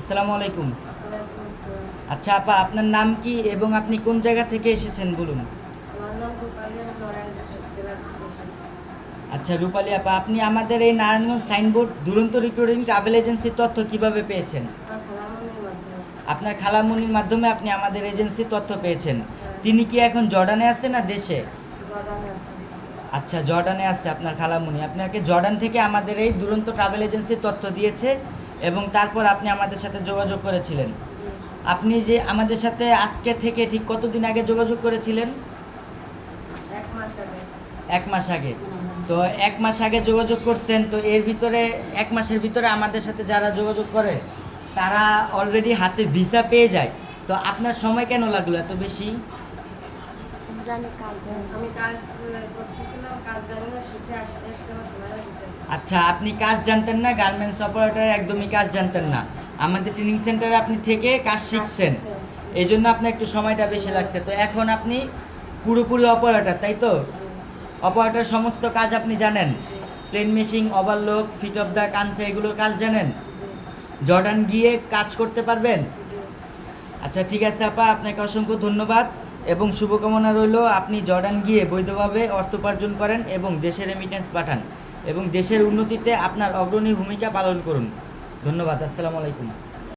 আসসালামু আলাইকুম। আচ্ছা আপা, আপনার নাম কি এবং আপনি কোন জায়গা থেকে এসেছেন বলুন? আমার নাম রূপালী, আমি নারায়ণগঞ্জ জেলা থেকে এসেছি। আচ্ছা রূপালী আপা, আপনি আমাদের এই নারায়ণগঞ্জ সাইনবোর্ড দুরন্ত রিক্রুটিং ট্রাভেল এজেন্সির তথ্য কিভাবে পেয়েছেন? আমার খালামণির মাধ্যমে। আপনার খালামুনির মাধ্যমে আপনি আমাদের এজেন্সির তথ্য পেয়েছেন। হ্যাঁ, তিনি কি এখন জর্ডানে আছে না দেশে? জর্ডানে আছে। আচ্ছা জর্ডানে আছে আপনার খালামুনি, আপনাকে জর্ডান থেকে আমাদের এই দুরন্ত ট্রাভেল এজেন্সির তথ্য দিয়েছে এবং তারপর আপনি আমাদের সাথে যোগাযোগ করেছিলেন। জি, আপনি যে আমাদের সাথে আজকে থেকে ঠিক কতদিন আগে যোগাযোগ করেছিলেন? 1 মাস আগে। 1 মাস আগে। তো 1 মাস আগে যোগাযোগ করছেন, তো এর ভিতরে 1 মাসের ভিতরে আমাদের সাথে যারা যোগাযোগ করে তারা অলরেডি হাতে ভিসা পেয়ে যায়। তো আপনার সময় কেন লাগলো এত বেশি? আমি কাজ করতেছিলাম, কাজ জানি না, শিখে আসতে আমার সময় লেগেছে। আচ্ছা আপনি কাজ জানতেন না, গার্মেন্টস অপারেটর একদমই কাজ জানতেন না, আমাদের ট্রেনিং সেন্টারে আপনি থেকে কাজ শিখছেন, এই জন্য আপনার একটু সময়টা বেশি লাগছে। তো এখন আপনি পুরোপুরি অপারেটর, তাই তো? জি, অপারেটর সমস্ত কাজ আপনি জানেন? জি, plain machine, overlock, fit of the কাঞ্চা, এগুলোর কাজ জানেন? জি, জর্ডান গিয়ে কাজ করতে পারবেন? জি। আচ্ছা ঠিক আছে আপা, আপনাকে অসংখ্য ধন্যবাদ এবং শুভকামনা রইল আপনি জর্ডান গিয়ে বৈধভাবে অর্থ উপার্জন করেন এবং দেশের রেমিটেন্স পাঠান এবং দেশের উন্নতিতে আপনার অগ্রণী ভূমিকা পালন করুন। ধন্যবাদ। আসসালামু আলাইকুম।